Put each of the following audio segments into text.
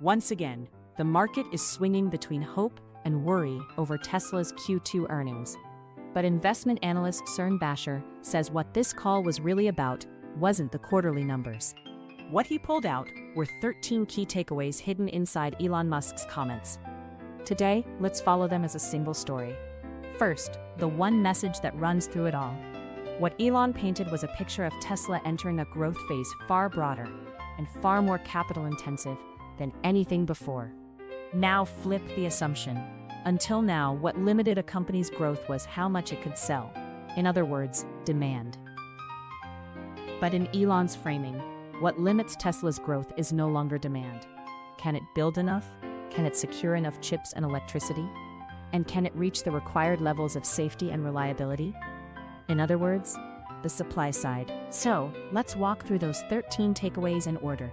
Once again, the market is swinging between hope and worry over Tesla's Q2 earnings. But investment analyst Cern Basher says what this call was really about wasn't the quarterly numbers. What he pulled out were 13 key takeaways hidden inside Elon Musk's comments. Today, let's follow them as a single story. First, the one message that runs through it all. What Elon painted was a picture of Tesla entering a growth phase far broader and far more capital-intensive than anything before. Now flip the assumption. Until now, what limited a company's growth was how much it could sell. In other words, demand. But in Elon's framing, what limits Tesla's growth is no longer demand. Can it build enough? Can it secure enough chips and electricity? And can it reach the required levels of safety and reliability? In other words, the supply side. So, let's walk through those 13 takeaways in order.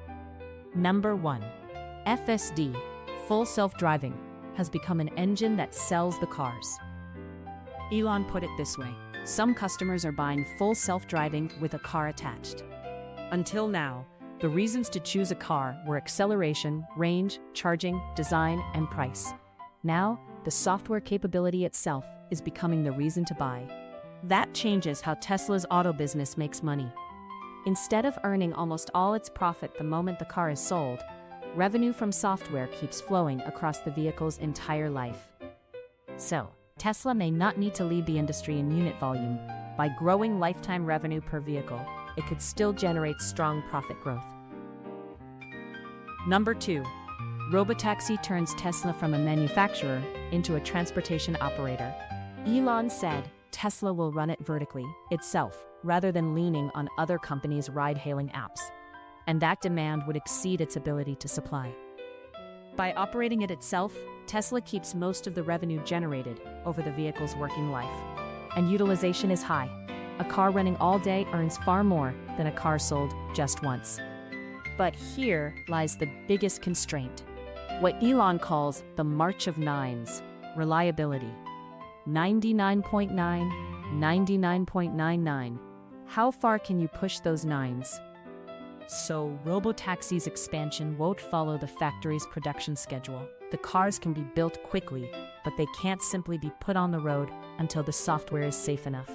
Number 1. FSD, full self-driving, has become an engine that sells the cars. Elon put it this way: some customers are buying full self-driving with a car attached. Until now, the reasons to choose a car were acceleration, range, charging, design, and price. Now, the software capability itself is becoming the reason to buy. That changes how Tesla's auto business makes money. Instead of earning almost all its profit the moment the car is sold, revenue from software keeps flowing across the vehicle's entire life. So, Tesla may not need to lead the industry in unit volume. By growing lifetime revenue per vehicle, it could still generate strong profit growth. Number 2. Robotaxi turns Tesla from a manufacturer into a transportation operator. Elon said Tesla will run it vertically, itself, rather than leaning on other companies' ride-hailing apps. And that demand would exceed its ability to supply. By operating it itself, Tesla keeps most of the revenue generated over the vehicle's working life. And utilization is high. A car running all day earns far more than a car sold just once. But here lies the biggest constraint. What Elon calls the March of Nines: reliability. 99.9, 99.99. How far can you push those nines? So, Robotaxi's expansion won't follow the factory's production schedule. The cars can be built quickly, but they can't simply be put on the road until the software is safe enough.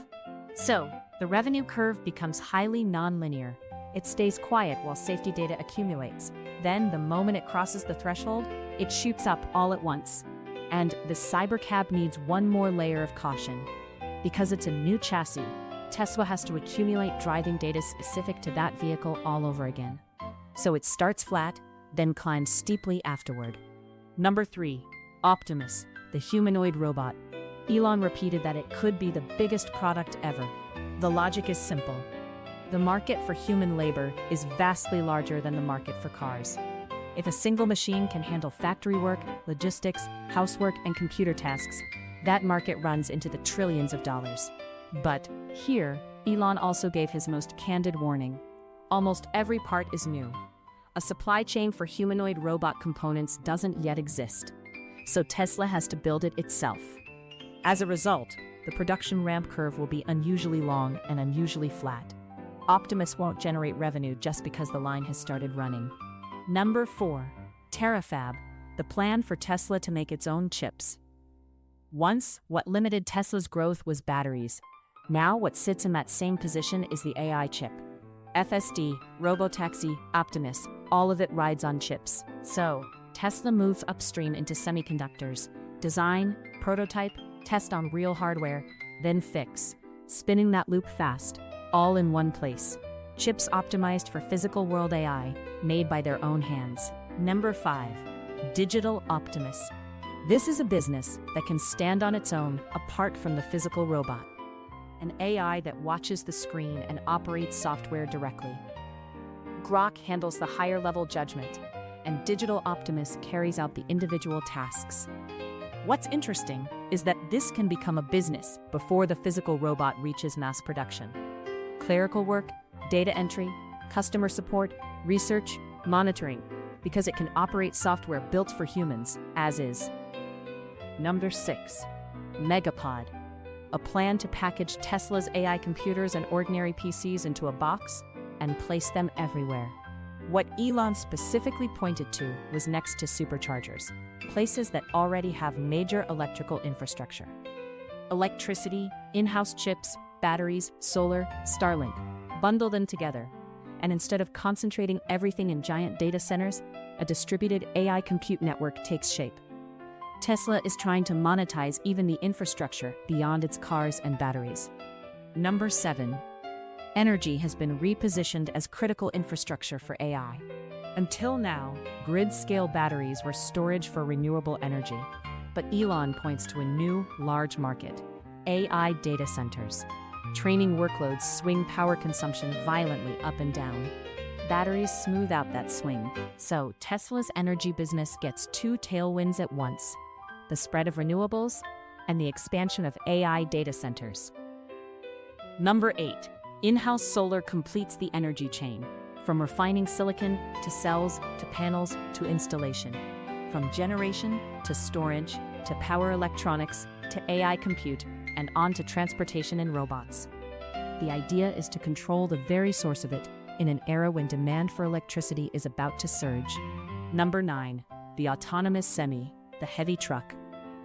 So, the revenue curve becomes highly non-linear. It stays quiet while safety data accumulates. Then, the moment it crosses the threshold, it shoots up all at once. And the Cybercab needs one more layer of caution. Because it's a new chassis, Tesla has to accumulate driving data specific to that vehicle all over again. So it starts flat, then climbs steeply afterward. Number 3. Optimus, the humanoid robot. Elon repeated that it could be the biggest product ever. The logic is simple. The market for human labor is vastly larger than the market for cars. If a single machine can handle factory work, logistics, housework, and computer tasks, that market runs into the trillions of dollars. But here, Elon also gave his most candid warning. Almost every part is new. A supply chain for humanoid robot components doesn't yet exist, so Tesla has to build it itself. As a result, the production ramp curve will be unusually long and unusually flat. Optimus won't generate revenue just because the line has started running. Number 4. Terafab, the plan for Tesla to make its own chips. Once, what limited Tesla's growth was batteries. Now, what sits in that same position is the AI chip. FSD, Robotaxi, Optimus, all of it rides on chips. So, Tesla moves upstream into semiconductors. Design, prototype, test on real hardware, then fix. Spinning that loop fast, all in one place. Chips optimized for physical world AI, made by their own hands. Number 5. Digital Optimus. This is a business that can stand on its own apart from the physical robot. An AI that watches the screen and operates software directly. Grok handles the higher-level judgment, and Digital Optimus carries out the individual tasks. What's interesting is that this can become a business before the physical robot reaches mass production. Clerical work, data entry, customer support, research, monitoring, because it can operate software built for humans, as is. Number 6. Megapod. A plan to package Tesla's AI computers and ordinary PCs into a box and place them everywhere. What Elon specifically pointed to was next to superchargers, places that already have major electrical infrastructure. Electricity, in-house chips, batteries, solar, Starlink. Bundle them together. And instead of concentrating everything in giant data centers, a distributed AI compute network takes shape. Tesla is trying to monetize even the infrastructure beyond its cars and batteries. Number 7. Energy has been repositioned as critical infrastructure for AI. Until now, grid-scale batteries were storage for renewable energy. But Elon points to a new, large market: AI data centers. Training workloads swing power consumption violently up and down. Batteries smooth out that swing. So Tesla's energy business gets two tailwinds at once: the spread of renewables and the expansion of AI data centers. Number 8. In-house solar completes the energy chain, from refining silicon to cells to panels to installation. From generation to storage to power electronics to AI compute and on to transportation and robots. The idea is to control the very source of it in an era when demand for electricity is about to surge. Number 9. The autonomous semi, the heavy truck.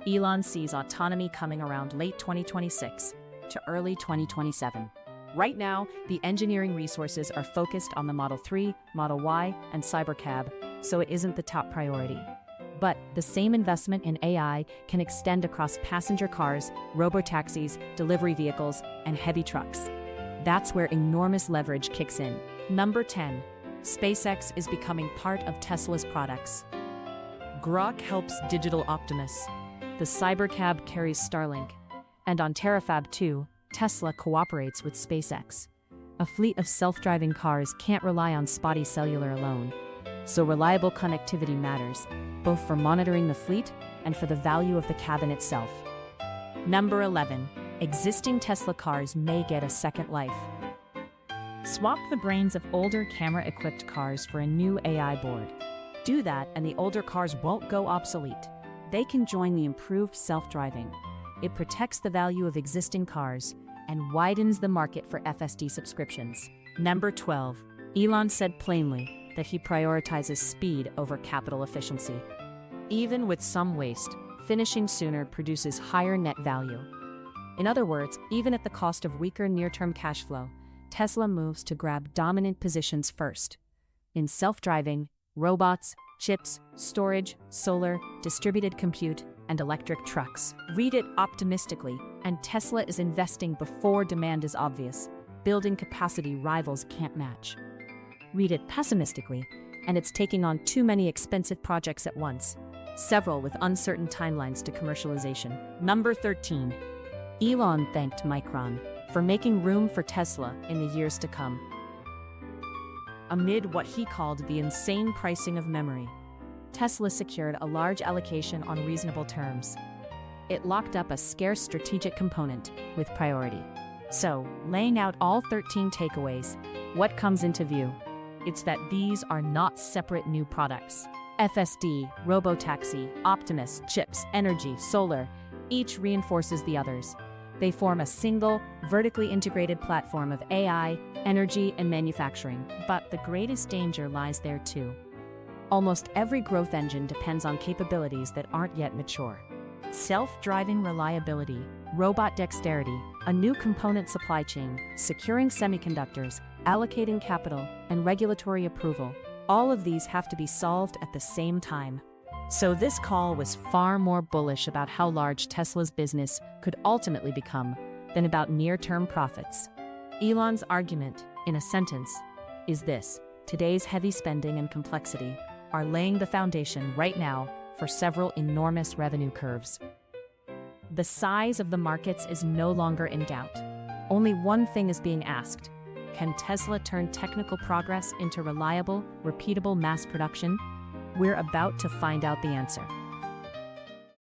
Elon sees autonomy coming around late 2026 to early 2027. Right now, the engineering resources are focused on the Model 3, Model Y, and Cybercab, so it isn't the top priority. But the same investment in AI can extend across passenger cars, robotaxis, delivery vehicles, and heavy trucks. That's where enormous leverage kicks in. Number 10. SpaceX is becoming part of Tesla's products. Grok helps digital Optimus. The Cybercab carries Starlink. And on Terafab 2, Tesla cooperates with SpaceX. A fleet of self-driving cars can't rely on spotty cellular alone, so reliable connectivity matters, both for monitoring the fleet and for the value of the cabin itself. Number 11. Existing Tesla cars may get a second life. Swap the brains of older camera-equipped cars for a new AI board. Do that and the older cars won't go obsolete. They can join the improved self-driving. It protects the value of existing cars and widens the market for FSD subscriptions. Number 12. Elon said plainly that he prioritizes speed over capital efficiency. Even with some waste, finishing sooner produces higher net value. In other words, even at the cost of weaker near-term cash flow, Tesla moves to grab dominant positions first. In self-driving, robots, chips, storage, solar, distributed compute, and electric trucks. Read it optimistically, and Tesla is investing before demand is obvious, building capacity rivals can't match. Read it pessimistically, and it's taking on too many expensive projects at once, several with uncertain timelines to commercialization. Number 13. Elon thanked Micron for making room for Tesla in the years to come. Amid what he called the insane pricing of memory, Tesla secured a large allocation on reasonable terms. It locked up a scarce strategic component with priority. So, laying out all 13 takeaways, what comes into view? It's that these are not separate new products. FSD, robotaxi, Optimus, chips, energy, solar, each reinforces the others. They form a single, vertically integrated platform of AI, energy, and manufacturing. But the greatest danger lies there too. Almost every growth engine depends on capabilities that aren't yet mature. Self-driving reliability, robot dexterity, a new component supply chain, securing semiconductors, allocating capital, and regulatory approval. All of these have to be solved at the same time. So this call was far more bullish about how large Tesla's business could ultimately become than about near-term profits. Elon's argument, in a sentence, is this: today's heavy spending and complexity are laying the foundation right now for several enormous revenue curves. The size of the markets is no longer in doubt. Only one thing is being asked: can Tesla turn technical progress into reliable, repeatable mass production? We're about to find out the answer.